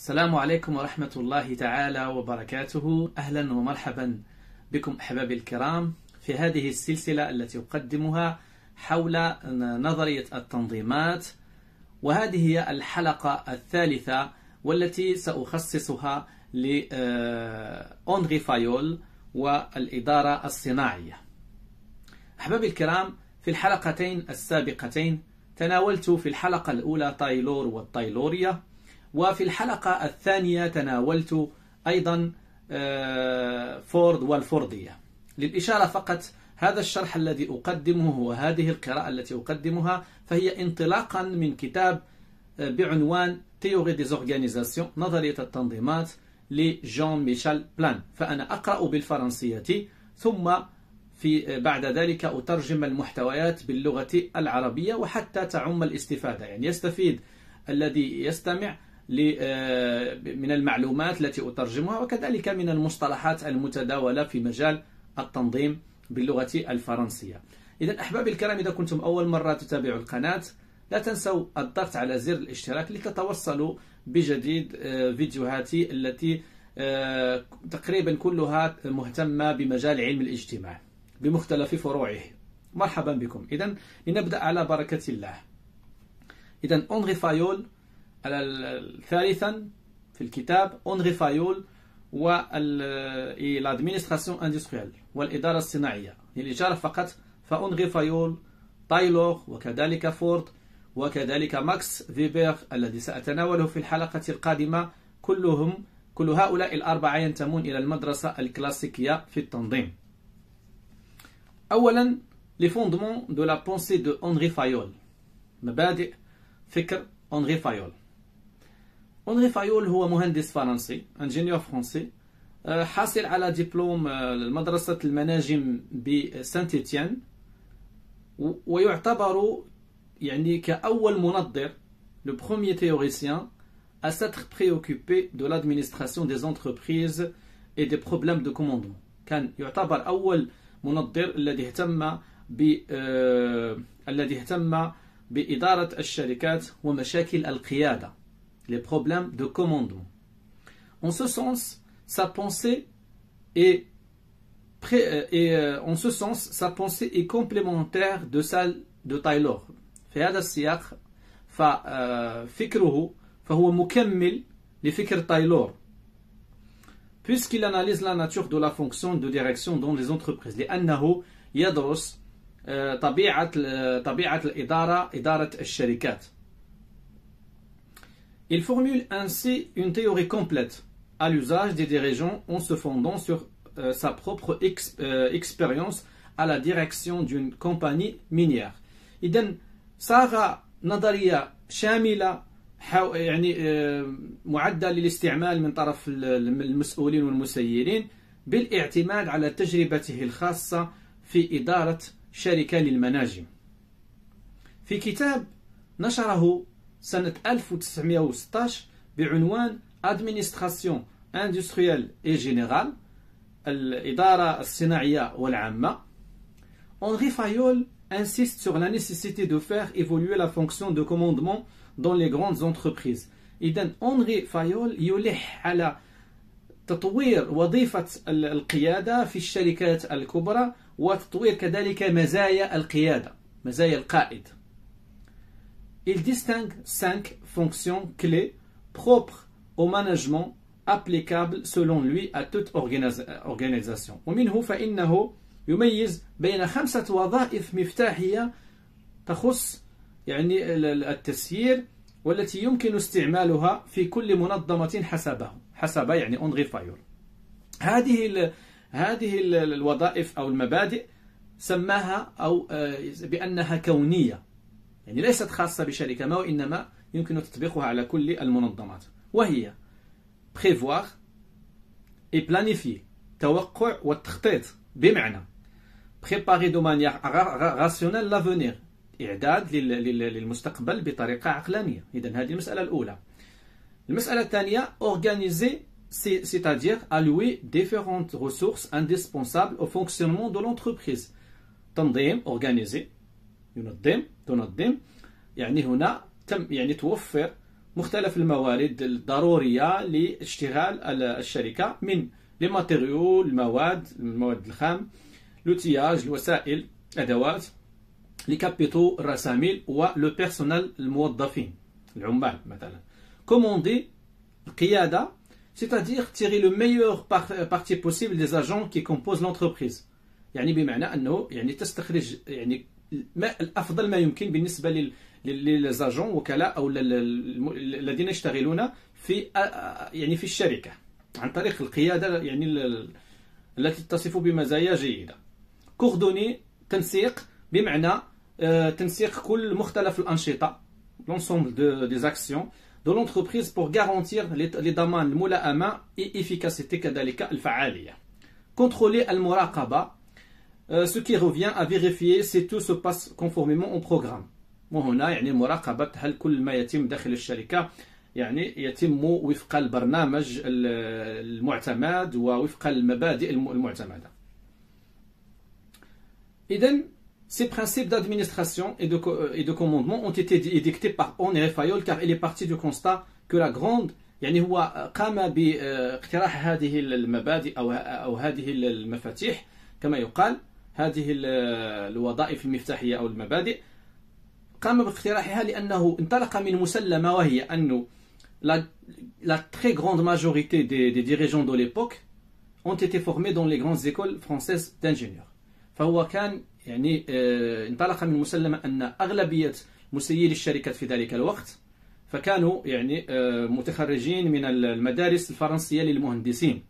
السلام عليكم ورحمة الله تعالى وبركاته. أهلا ومرحبا بكم أحبابي الكرام في هذه السلسلة التي أقدمها حول نظرية التنظيمات، وهذه هي الحلقة الثالثة والتي سأخصصها لأندري فايول والإدارة الصناعية. أحبابي الكرام، في الحلقتين السابقتين تناولت في الحلقة الأولى تايلور والتايلورية، وفي الحلقة الثانية تناولت أيضا فورد والفوردية. للإشارة فقط، هذا الشرح الذي أقدمه وهذه القراءة التي أقدمها فهي انطلاقا من كتاب بعنوان تيوري ديز أورغانيزاسيون، نظرية التنظيمات، لجان ميشيل بلان. فأنا أقرأ بالفرنسية ثم بعد ذلك أترجم المحتويات باللغة العربية، وحتى تعم الاستفادة، يعني يستفيد الذي يستمع من المعلومات التي أترجمها، وكذلك من المصطلحات المتداولة في مجال التنظيم باللغة الفرنسية. إذا أحبابي الكرام، إذا كنتم أول مرة تتابعوا القناة لا تنسوا الضغط على زر الاشتراك لتتوصلوا بجديد فيديوهاتي التي تقريبا كلها مهتمة بمجال علم الاجتماع بمختلف فروعه. مرحبا بكم. إذا لنبدأ على بركة الله. إذا أندري فايول ثالثا في الكتاب، أندري فايول والادمينستراسيون اندستريال والإدارة الصناعية. للإشارة فقط، فأندري فايول، تايلور، وكذلك فورد، وكذلك ماكس فيبر الذي سأتناوله في الحلقة القادمة، كل هؤلاء الأربعة ينتمون إلى المدرسة الكلاسيكية في التنظيم. أولا، les fondements de la pensée de André Fayol، مبادئ فكر أندري فايول. أندري فايول هو مهندس فرنسي، انجينيور فرنسي، حاصل على دبلوم مدرسة المناجم بسانت إتيان، ويعتبر يعني كأول منظر، le premier théoricien à s'être préoccupé de l'administration des entreprises et des problèmes de commandement. كان يعتبر أول منظر الذي اهتم بإدارة الشركات ومشاكل القيادة، les problèmes de commandement. En ce sens, sa pensée est complémentaire de celle de Taylor. في هذا السياق ففكره فهو مكمل لفكر تايلور، puisqu'il analyse la nature de la fonction de direction dans les entreprises، لأنه يدرس طبيعة الإدارة، إدارة الشركات. Il formule ainsi une théorie complète à l'usage des dirigeants en se fondant sur sa propre expérience à la direction d'une compagnie minière. إذن صاغ نظرية شاملة يعني معدة للاستعمال من طرف المسؤولين والمسيرين، بالاعتماد على تجربته الخاصة في إدارة شركة للمناجم. في كتاب نشره سنة 1916 بعنوان Administration industrielle et générale، الإدارة الصناعية والعامة، André Fayol insiste sur la nécessité de faire évoluer la fonction de commandement dans les grandes entreprises. إذن أندري فايول يلح على تطوير وظيفة القيادة في الشركات الكبرى، وتطوير كذلك مزايا القيادة، مزايا القائد. Il distingue 5 fonctions clés propres au management applicables selon lui à toute organisation. ومنه فإنه يميز بين 5 وظائف مفتاحية تخص يعني التسيير، والتي يمكن استعمالها في كل منظمة حسب يعني أندري فايول. هذه الوظائف أو المبادئ سماها أو بأنها كونية، يعني ليست خاصة بشركة ما، وإنما يمكن تطبيقها على كل المنظمات، وهي prévoir et planifier، توقع والتخطيط، بمعنى préparer de manière rationnelle l'avenir، إعداد للمستقبل بطريقة عقلانية. إذن هذه المسألة الأولى. المسألة الثانية organiser، c'est-à-dire allouer différentes ressources indispensables au fonctionnement de l'entreprise. تنظيم، organiser، تنظم، يعني هنا يعني توفر مختلف الموارد الضرورية لاشتغال الشركة من لي ماتيريو، المواد الخام، لوتياج، الوسائل، أدوات، لي كابيتو، الرساميل، ولو بيرسونيل، الموظفين العمال مثلا. كوموندي القيادة، c'est-à-dire tirer le meilleur parti possible des agents qui composent l'entreprise. يعني بمعنى أنه يعني تستخرج يعني الأفضل ما يمكن بالنسبة للزاجون وكلاء أو الذين يشتغلون في يعني في الشركة عن طريق القيادة يعني التي تصف بمزايا جيدة. كوردوني تنسيق، بمعنى تنسيق كل مختلف الأنشطة l'ensemble des actions de l'entreprise pour garantir les ضمان الملائمة et efficacité كذلك الفعالية. Contrôler المراقبة، ce qui revient à vérifier si tout se passe conformément au programme. وهنا يعني مراقبة هل كل ما يتم داخل الشركة يعني يتم وفق البرنامج المعتمد ووفق المبادئ المعتمدة. إذن ces principes d'administration et de commandement ont été édictés par Henri Fayol car il est parti du constat que la grande يعني هو قام باقتراح هذه المبادئ أو هذه المفاتيح كما يقال، هذه الوظائف المفتاحية أو المبادئ، قام باقتراحها لأنه انطلق من مسلمة وهي أنه la très grande majorité des dirigeants de l'époque ont été formés dans les grandes écoles françaises d'ingénieurs. فهو كان يعني انطلق من مسلمة أن أغلبية مسيري الشركات في ذلك الوقت فكانوا يعني متخرجين من المدارس الفرنسية للمهندسين،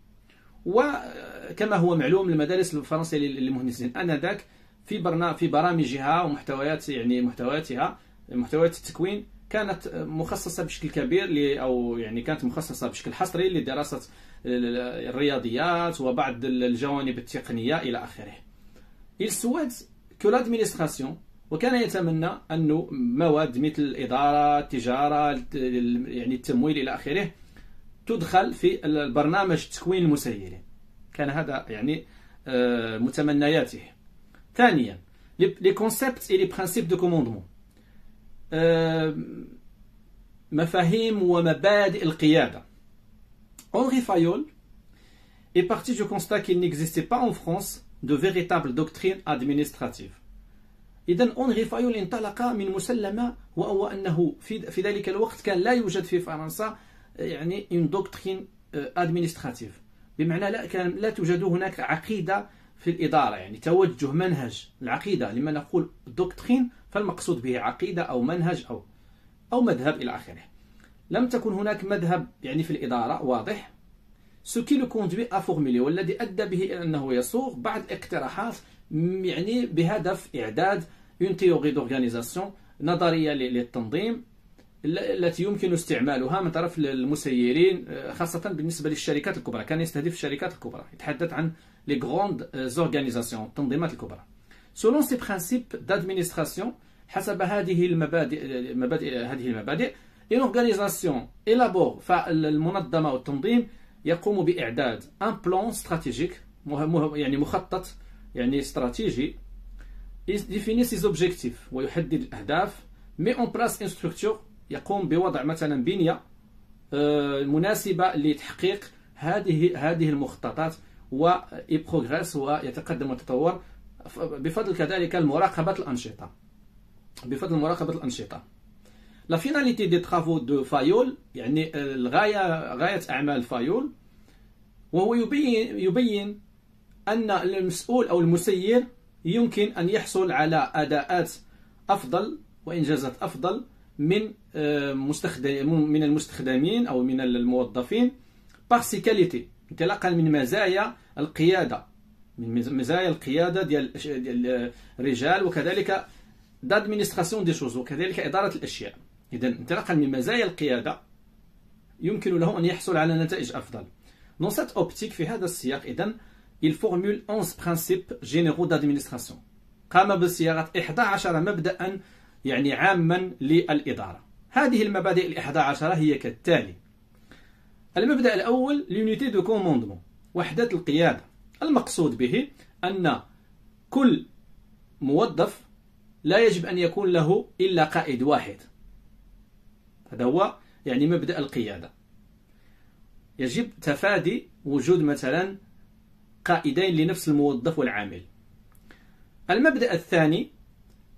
وكما هو معلوم المدارس الفرنسية للمهندسين آنذاك في برامجها ومحتويات يعني محتويات التكوين كانت مخصصة بشكل كبير أو يعني كانت مخصصة بشكل حصري لدراسة الرياضيات وبعض الجوانب التقنية إلى آخره. Il souhaite que l'administration، وكان يتمنى أنه مواد مثل الإدارة، التجارة، يعني التمويل إلى آخره تدخل في البرنامج تكوين المسيرين. كان هذا يعني متمنياته. ثانيا les concepts et les principes de commandement، مفاهيم ومبادئ القيادة. Henri Fayol est parti du constat qu'il n'existait pas en France de véritables doctrines administratives. إذن أونغي فايول انطلق من مسلمة وهو أنه في ذلك الوقت كان لا يوجد في فرنسا يعني une doctrine administrative، بمعنى لا توجد هناك عقيدة في الإدارة، يعني توجه منهج العقيدة. لما نقول دوكترين فالمقصود به عقيدة أو منهج أو مذهب إلى آخره. لم تكن هناك مذهب يعني في الإدارة واضح. ce qui le conduit à formuler، والذي أدى به إلى أنه يصوغ بعض الاقتراحات يعني بهدف إعداد une théorie d'organisation، نظرية للتنظيم التي يمكن استعمالها من طرف المسيرين خاصة بالنسبة للشركات الكبرى. كان يستهدف الشركات الكبرى، يتحدث عن les grandes organisations، التنظيمات الكبرى. selon ces principes d'administration، حسب هذه المبادئ une organisation élabore، فالمنظمة والتنظيم يقوم بإعداد un plan stratégique، يعني مخطط يعني استراتيجي، définit ses objectifs ويحدد الأهداف، met en place une structure، يقوم بوضع مثلا بنية مناسبة لتحقيق هذه المخططات، ويبروغريس ويتقدم ويتطور بفضل كذلك مراقبة الأنشطة. La finalité des travaux de Fayol، يعني غاية أعمال فايول، وهو يبين أن المسؤول أو المسير يمكن أن يحصل على أداءات أفضل وإنجازات أفضل من المستخدمين أو من الموظفين par ses qualités، انطلاقا من مزايا القيادة، ديال الرجال، وكذلك d'administration des choses، وكذلك إدارة الأشياء. إذن انطلاقا من مزايا القيادة يمكن له أن يحصل على نتائج أفضل. Dans cette optique، في هذا السياق إذن il formule 11 principes généraux d'administration، قام بصياغة 11 مبدأ يعني عاما للإدارة. هذه المبادئ 11 هي كالتالي: المبدأ الأول l'unité de commandement، وحدة القيادة. المقصود به أن كل موظف لا يجب أن يكون له إلا قائد واحد، هذا هو يعني مبدأ القيادة. يجب تفادي وجود مثلا قائدين لنفس الموظف والعامل. المبدأ الثاني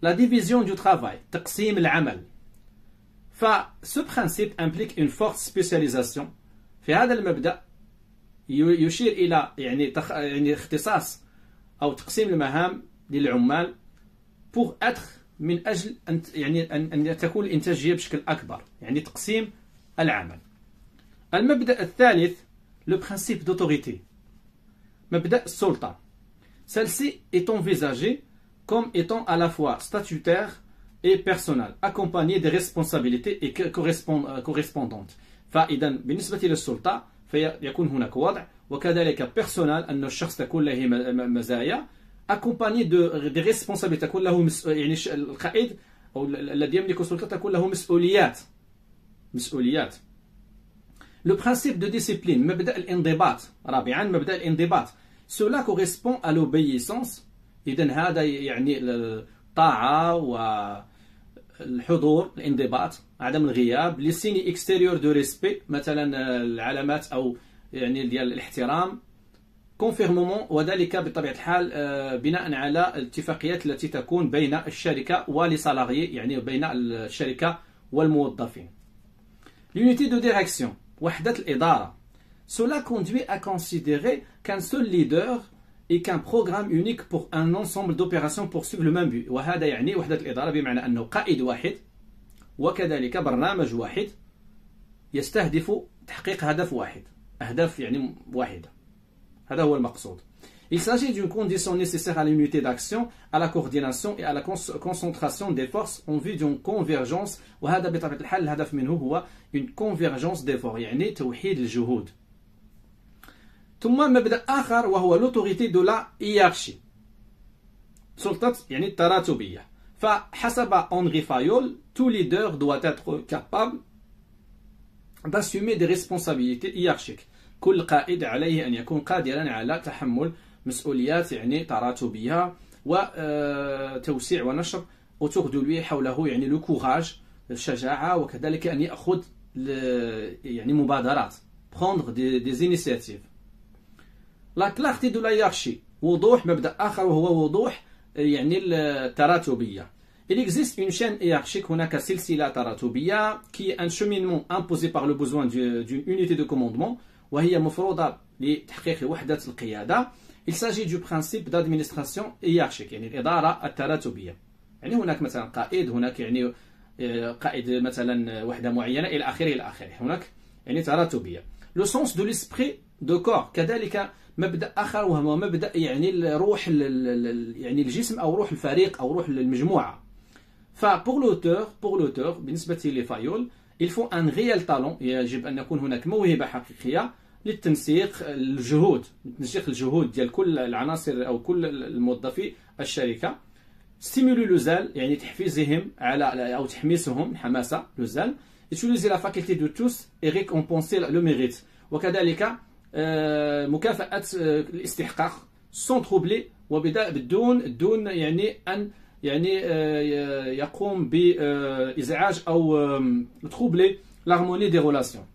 la division du travail، تقسيم العمل. فce principe implique une forte spécialisation. في هذا المبدأ يشير إلى يعني اختصاص أو تقسيم المهام للعمال pour être من أجل أن تكون الإنتاجية بشكل أكبر، يعني تقسيم العمل. المبدأ الثالث le principe d'autorité، مبدأ السلطة. Celle-ci est envisagée comme étant à la fois statutaire et personnelle, accompagnée des responsabilités et correspondantes. فإذا بالنسبة للسلطة فيكون هناك وضع، وكذلك بيرسونال أن الشخص تكون له مزايا، accompagné des responsabilités، تكون له يعني القائد أو الذي يملك السلطة تكون له مسؤوليات. Le principe de discipline، مبدأ الانضباط. رابعا مبدأ الانضباط. Cela correspond à l'obéissance. إذن هذا يعني الطاعة والحضور، الانضباط، عدم الغياب. les signes extérieurs de respect، مثلا العلامات أو يعني ديال الاحترام. conformément، وذلك بطبيعة الحال بناء على الاتفاقيات التي تكون بين الشركة والسالاريي، يعني بين الشركة والموظفين. l'unité de direction، وحدة الإدارة. Cela conduit à considérer qu'un seul leader et qu'un programme unique pour un ensemble d'opérations poursuivent le même but. وهذا يعني وحدة الإدارة بمعنى أنه قائد واحد وكذلك برنامج واحد يستهدف تحقيق هدف واحد، أهداف يعني واحدة. هذا هو المقصود. Il s'agit d'une condition nécessaire à l'unité d'action, à la coordination et à la concentration des forces en vue d'une convergence. وهذا بطبيعة الحال الهدف منه هو une convergence d'efforts، يعني توحيد الجهود. ثم مبدأ آخر وهو l'autorité de la hiérarchie، سلطة يعني التراتبية. فحسب أنري فايول tout leader doit être capable d'assumer des responsabilités hiérarchiques. كل قائد عليه أن يكون قادرا على تحمل مسؤوليات يعني تراتبية وتوسيع ونشر autour de lui، حوله يعني le courage، الشجاعة، وكذلك أن يأخذ يعني مبادرات prendre des initiatives. La clarté de la hiérarchie، وضوح. مبدأ آخر وهو وضوح يعني التراتبية. Il existe une chaîne hiérarchique، هناك سلسلة تراتبية qui est un cheminement imposé par le besoin d'une unité de commandement، وهي مفروضة لتحقيق وحدة القيادة. Il s'agit du principe d'administration hiérarchique، يعني الإدارة التراتبية. يعني هناك مثلا قائد، هناك يعني قائد مثلا وحدة معينة إلى آخره إلى آخره، هناك يعني تراتبية. Le sens de l'esprit de corps، كذلك مبدأ آخر وهو مبدأ يعني الروح يعني الجسم أو روح الفريق أو روح المجموعة. فبور لوتور بالنسبة لفايول il faut un réel talent، يجب أن يكون هناك موهبة حقيقية للتنسيق الجهود، تنسيق الجهود ديال كل العناصر أو كل الموظفي الشركة. ستيمولي لو زال، يعني تحفيزهم على أو تحميسهم، حماسة لو زال. utiliser la faculté de tous et récompenser le mérite، وكذلك مكافأة الاستحقاق sans troubler، بدون يعني أن يعني يقوم بإزعاج أو troubler l'harmonie des relations،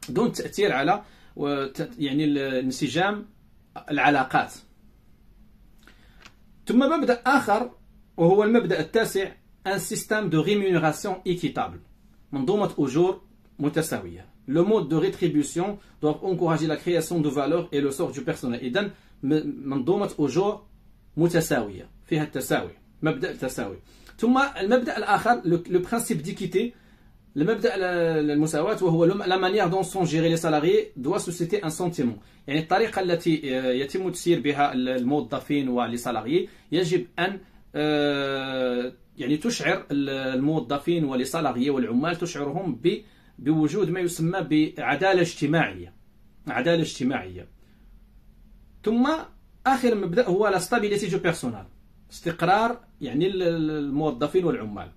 دون تأثير على يعني الانسجام العلاقات. ثم مبدأ آخر وهو المبدأ التاسع un système de rémunération équitable، منظومة أجور متساوية. Le mode de rétribution doit encourager la création de valeur et le sort du personnel. إذن منظومة أجور متساوية فيها التساوي، مبدأ التساوي. ثم المبدأ الآخر le principe d'équité، المبدأ المساواة، وهو la manière dont sont gérés les salariés doit susciter un sentiment، يعني الطريقة التي يتم تسيير بها الموظفين والسالاريي يجب أن يعني تشعر الموظفين والسالاريي والعمال، تشعرهم بوجود ما يسمى بعدالة اجتماعية، عدالة اجتماعية. ثم آخر مبدأ هو la stabilité du personnel، استقرار يعني الموظفين والعمال.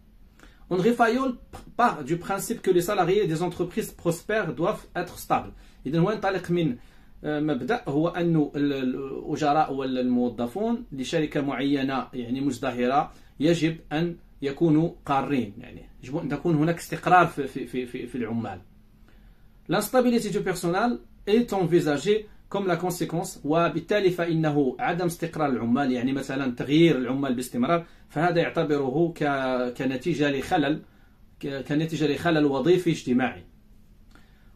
André Fayol part du principe que les salariés des entreprises prospères doivent être stables. إذن هو ينطلق من مبدأ هو أن الأجراء والموظفون لشركة معينة يعني مزدهرة يجب أن يكونوا قارين، يعني يجب أن تكون هناك استقرار في العمال. L'instabilité du personnel est envisagée comme la conséquence، وبالتالي فإنه عدم استقرار العمال، يعني مثلا تغيير العمال باستمرار، فهذا يعتبره كنتيجة لخلل وظيفي اجتماعي.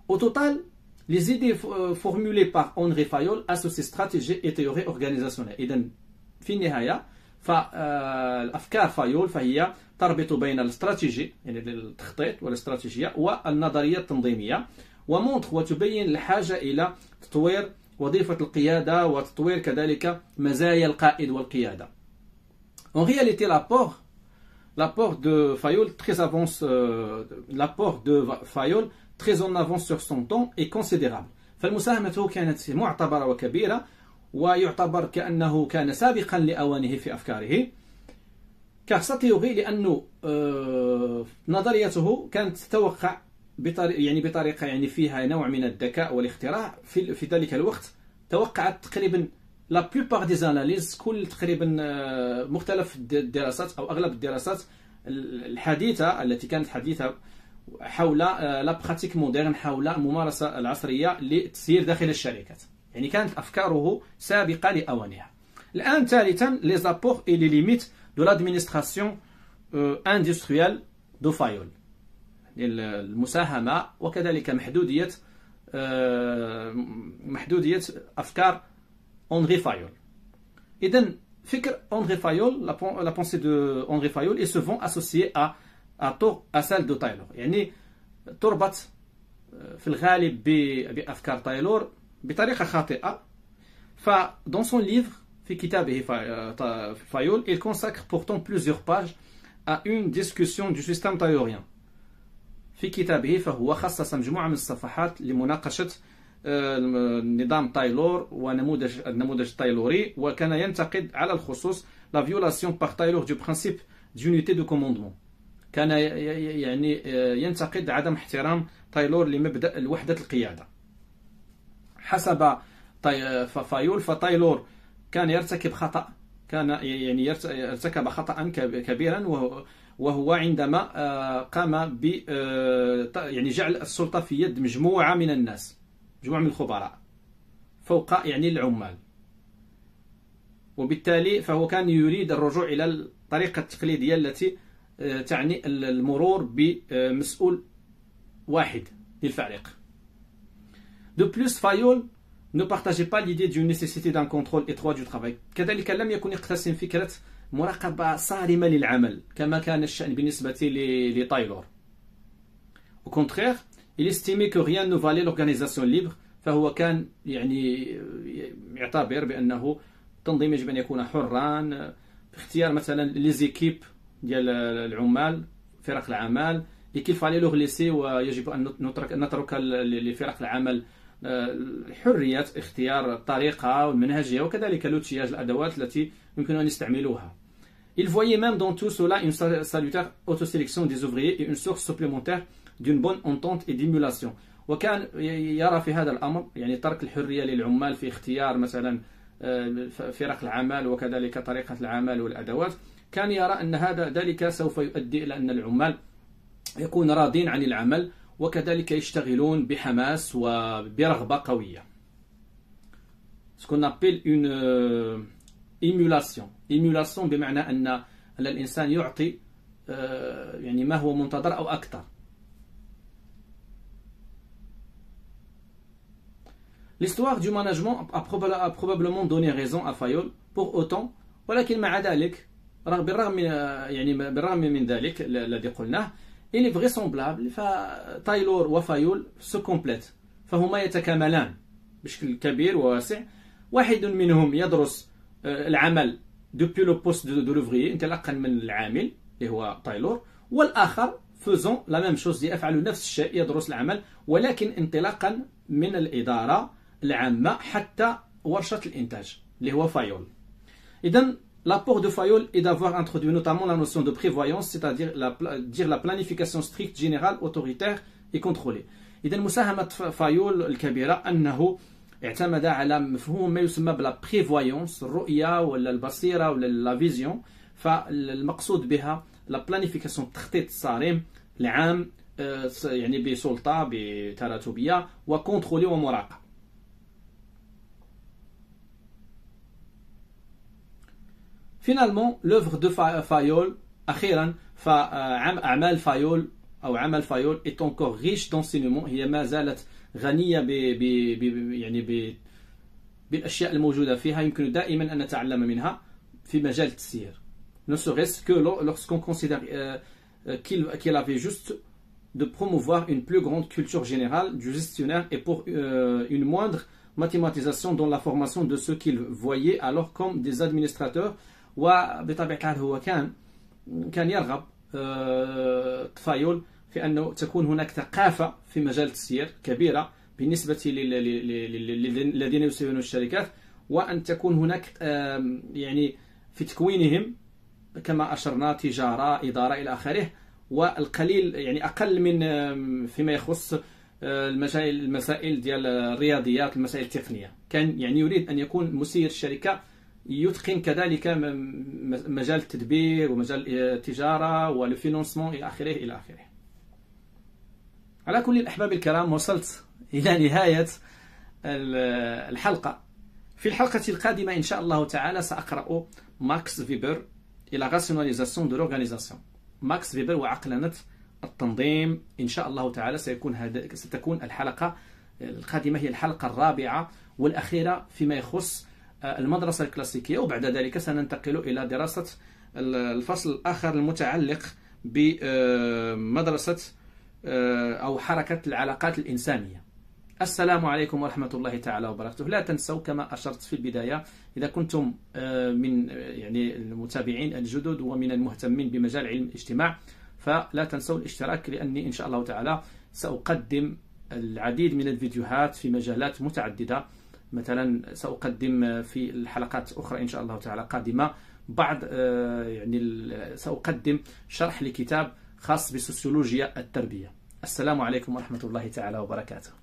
Au total, les idées formulées par Henri Fayol associent stratégie et théorie organisationnelle. إذن في النهاية فالأفكار فايول فهي تربط بين الاستراتيجي، يعني التخطيط والاستراتيجية، والنظرية التنظيمية، ومونتر وتبين الحاجة إلى تطوير وظيفة القيادة وتطوير كذلك مزايا القائد والقيادة. En réalité, l'apport de Fayol très en avance sur son temps est considérable. فالمساهمة كانت معتبرة وكبيرة، ويعتبر كأنه كان سابقا لأوانه في أفكاره. car sa théorie لأنه نظريته كانت تتوقع بطريقة يعني فيها نوع من الذكاء والاختراع. في ذلك الوقت توقعت تقريبا la plupart des analyses، كل تقريبا مختلف الدراسات أو أغلب الدراسات الحديثة التي كانت حديثة حول لا براتيك مودرن، حول الممارسة العصرية للتسيير داخل الشركات، يعني كانت أفكاره سابقة لأوانها. الآن ثالثا les apports et les limites de l'administration industrielle de Fayol، المساهمة وكذلك محدودية أفكار Henri Fayol. إذن فكر Henri Fayol، la pensée de Henri Fayol est souvent associée à celle de Taylor، يعني تربط في الغالب بأفكار تايلور بطريقة خاطئة. Dans son livre، في كتابه Fayol، il consacre pourtant plusieurs pages à une discussion du système taylorien. في كتابه فهو خصص مجموعة من الصفحات لمناقشة نظام تايلور ونموذج التايلوري، وكان ينتقد على الخصوص la violation par Taylor du principe d'unité de commandement. كان يعني ينتقد عدم احترام تايلور لمبدأ الوحدة القيادة. حسب فايول فتايلور كان يرتكب خطأ، كان يعني ارتكب خطأ كبيرا، وهو عندما قام ب يعني جعل السلطة في يد مجموعة من الناس، مجموعة من الخبراء فوق يعني العمال، وبالتالي فهو كان يريد الرجوع إلى الطريقة التقليدية التي تعني المرور بمسؤول واحد للفريق. De plus, Fayol ne partageait pas l'idée d'une nécessité d'un contrôle étroit du travail. كذلك لم يكن يقتسم فكرة مراقبة صارمة للعمل كما كان الشأن بالنسبة لتايلور. Au contraire, il estimait que rien ne valait l'organisation libre، فهو كان يعني يعتبر بأنه التنظيم يجب أن يكون حرا في اختيار مثلا ليزيكيب ديال العمال، فرق العمل، qu'il fallait leur laisser، ويجب أن نترك لفرق العمل حرية اختيار الطريقة والمنهجية وكذلك l'outillage الأدوات التي يمكن أن يستعملوها. Il voyait même dans tout cela une salutaire autosélection des ouvriers et une source supplémentaire d'une bonne entente et d'émulation. وكان يرى في هذا الأمر يعني ترك الحرية للعمال في اختيار مثلا فرق العمل وكذلك طريقة العمل والأدوات، كان يرى أن ذلك سوف يؤدي إلى أن العمال يكون راضين عن العمل وكذلك يشتغلون بحماس وبرغبة قوية. ce qu'on appelle une émulation بمعنى أن الإنسان يعطي يعني ما هو منتظر أو أكثر. L'histoire du management a probablement donné raison à Fayol pour autant، ولكن مع ذلك بالرغم من ذلك الذي قلناه، il est vraisemblable فتايلور وفايول se complètent، فهما يتكاملان بشكل كبير وواسع. واحد منهم يدرس العمل depuis le poste de l'ouvrier، انطلاقا من العامل اللي هو تايلور، والآخر faisant la même chose، يفعل نفس الشيء، يدرس العمل ولكن انطلاقا من الإدارة العامة حتى ورشة الإنتاج اللي هو فايول. إذن l'apport de Fayol est d'avoir introduit notamment la notion de prévoyance، c'est-à-dire la planification stricte, générale, autoritaire et contrôlée. إذن مساهمة فايول الكبيرة أنه اعتمد على مفهوم ما يسمى بلا prévoyance، الرؤية ولا البصيرة ولا لا فيزيون. فالمقصود بها لا بلانيفيكاسيون التخطيط الصارم العام يعني بسلطة بتراتبية وكونترولي ومراقبة. Finalement, l'œuvre de Fayol, أخيرا فأعمال فايول أو عمل فايول est encore riche d'enseignements. هي ما زالت غنية يعني بالأشياء الموجودة فيها يمكن دائما أن نتعلم منها في مجال التسيير. Ne serait-ce que lorsqu'on considère qu'il avait juste de promouvoir une plus grande culture générale du gestionnaire et pour une moindre mathématisation dans la formation de ceux qu'il voyait alors comme des administrateurs. وبطبيعة الحال هو كان يرغب فايول في أنه تكون هناك ثقافة في مجال التسيير كبيرة بالنسبة للذين يسيرون الشركات، وأن تكون هناك يعني في تكوينهم كما أشرنا تجارة إدارة إلى آخره، والقليل يعني أقل من فيما يخص المسائل ديال الرياضيات المسائل التقنية. كان يعني يريد أن يكون مسير الشركة يتقن كذلك مجال التدبير ومجال التجارة والفينانسمون إلى آخره إلى آخره. على كل الأحباب الكرام، وصلت إلى نهاية الحلقة. في الحلقة القادمة إن شاء الله تعالى سأقرأ ماكس فيبر إلى راسيوناليزاسيون دو لورغانيزاسيون. ماكس فيبر وعقلنة التنظيم. إن شاء الله تعالى ستكون الحلقة القادمة هي الحلقة الرابعة والأخيرة فيما يخص المدرسة الكلاسيكية، وبعد ذلك سننتقل إلى دراسة الفصل الآخر المتعلق بمدرسة أو حركة العلاقات الإنسانية. السلام عليكم ورحمة الله تعالى وبركاته. لا تنسوا كما أشرت في البداية، إذا كنتم من يعني المتابعين الجدد ومن المهتمين بمجال علم الاجتماع فلا تنسوا الاشتراك، لأني إن شاء الله تعالى سأقدم العديد من الفيديوهات في مجالات متعددة. مثلا سأقدم في الحلقات أخرى إن شاء الله تعالى قادمة بعض يعني سأقدم شرح لكتاب خاص بسوسيولوجيا التربية. السلام عليكم ورحمة الله تعالى وبركاته.